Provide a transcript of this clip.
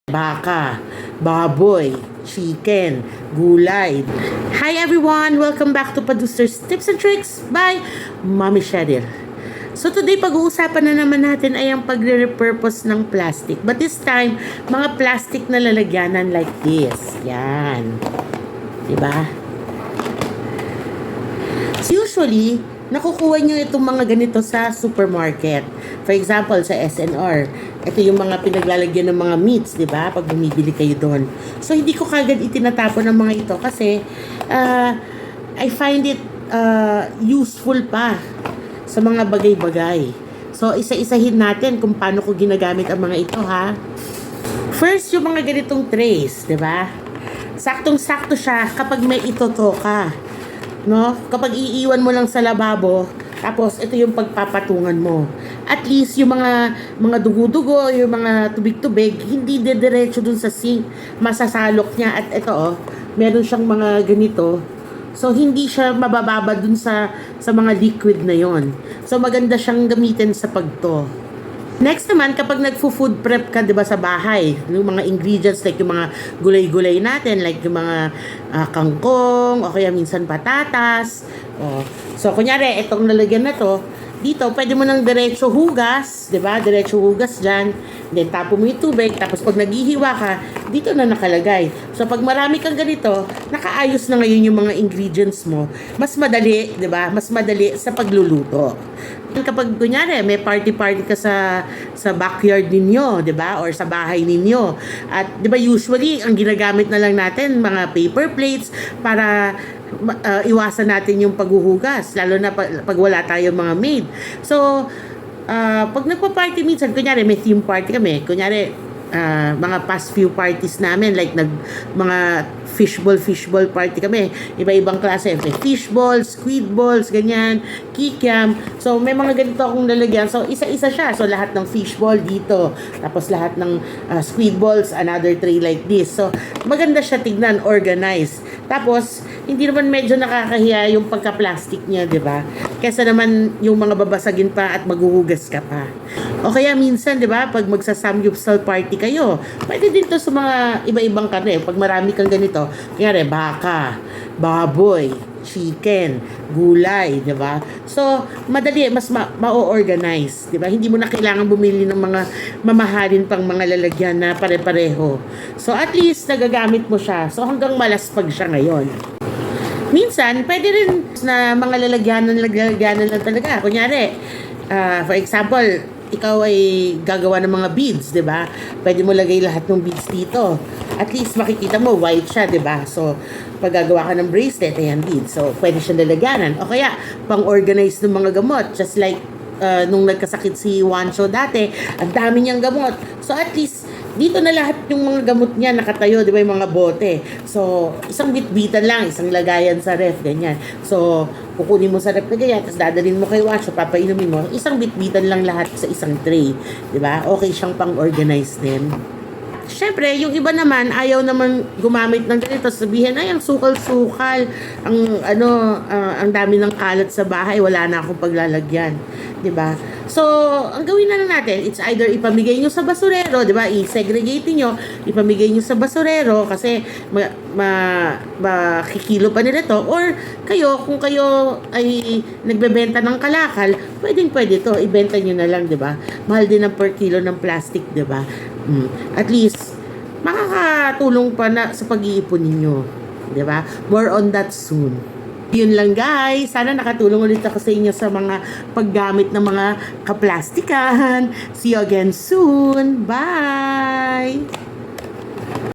Baka, baboy, chicken, gulay. Hi everyone! Welcome back to Producer's Tips and Tricks by Mommy Cheryl. So today pag-uusapan na naman natin ay ang pagre-repurpose ng plastic. But this time, mga plastic na lalagyanan like this. Yan. Diba? So usually, nakukuha nyo itong mga ganito sa supermarket. For example, sa SNR. Ito yung mga pinaglalagyan ng mga meats, di ba? Pag bumibili kayo doon. So, hindi ko kagad itinatapon ng mga ito kasi I find it useful pa sa mga bagay-bagay. So, isa-isahin natin kung paano ko ginagamit ang mga ito, ha? First, yung mga ganitong trays, di ba? Saktong-sakto siya kapag may itoto ka. No? Kapag iiwan mo lang sa lababo, tapos ito yung pagpapatungan mo. At least yung mga dugo-dugo, yung mga tubig-tubig, hindi dediretso dun sa sink. Masasalok niya. At ito meron siyang mga ganito. So hindi siya mabababa dun sa mga liquid na yon. So maganda siyang gamitin sa pagto. Next naman, kapag nagfo-food prep ka, 'di ba, sa bahay, yung mga ingredients like yung mga gulay-gulay natin, like yung mga kangkong, o kaya minsan patatas. So, kunyari, itong nalagyan na to, dito, pwede mo nang diretso hugas, 'di ba? Diretso hugas diyan. Then tapo mo yung tubig, tapos pag naghihiwa ka, dito na nakalagay. So, pag marami kang ganito, nakaayos na ngayon yung mga ingredients mo. Mas madali, 'di ba? Mas madali sa pagluluto. Kapag kunyari may party ka sa backyard ninyo, 'di ba? Or sa bahay ninyo. At 'di ba usually ang ginagamit na lang natin mga paper plates para iwasan natin yung paghuhugas, lalo na pag wala tayong mga maid. So pag nagpa-party minsan, kunyari may theme party kami, kunyari mga past few parties namin, like mga fishball party kami, iba-ibang klase, may fishball, squid balls, ganyan, kikiam. So may mga ganito akong lalagyan. So isa-isa siya. So lahat ng fishball dito, tapos lahat ng squid balls, another tray like this. So maganda siya tignan, organized. Tapos hindi naman medyo nakakahiya yung pagka-plastic niya, 'di ba? Kaysa naman yung mga babasagin pa at maghuhugas ka pa. O kaya minsan, 'di ba, pag magsa-samgyupsal party kayo, pwede din to sa mga iba-ibang karne. Pag marami kang ganito, kunyari baka, baboy, chicken, gulay, 'di ba? So, madali, mas ma-organize, 'di ba? Hindi mo na kailangan bumili ng mga mamahalin pang mga lalagyan na pare-pareho. So, at least nagagamit mo siya. So, hanggang malaspag siya ngayon. Minsan, pwede rin na mga lalagyanan lang talaga. Kunyari, for example, ikaw ay gagawa ng mga beads, 'di ba? Pwede mo lagay lahat ng beads dito. At least makikita mo white siya, 'di ba? So, pag gagawa ka ng bracelet, ayan beads. So, pwede siyang lalagyanan. O kaya, pang-organize ng mga gamot, just like nung nagkasakit si Wancho dati, ang dami niyang gamot. So, at least dito na lahat yung mga gamot niya nakatayo, di ba, yung mga bote. So, isang bitbitan lang, isang lagayan sa ref, ganyan. So, kukunin mo sa ref na ganyan, tapos dadalhin mo kay Wancho, papainumin mo, isang bitbitan lang lahat sa isang tray. Di ba? Okay siyang pang-organize din. Siyempre, yung iba naman, ayaw naman gumamit ng ganito. Sabihin, ay, ang sukal-sukal, ang dami ng kalat sa bahay, wala na akong paglalagyan. 'Di ba? So, ang gawin na lang natin, it's either ipamigay nyo sa basurero, 'di ba? I-segregate nyo, ipamigay nyo sa basurero kasi makikilo pa nila to, or kayo, kung kayo ay nagbebenta ng kalakal, pwede to, ibenta nyo na lang, 'di ba? Mahal din ang per kilo ng plastic, 'di ba? At least makakatulong pa na sa pag-iipon ninyo, 'di ba? More on that soon. Yun lang guys, sana nakatulong ulit ako sa inyo sa mga paggamit ng mga kaplastikan. See you again soon. Bye!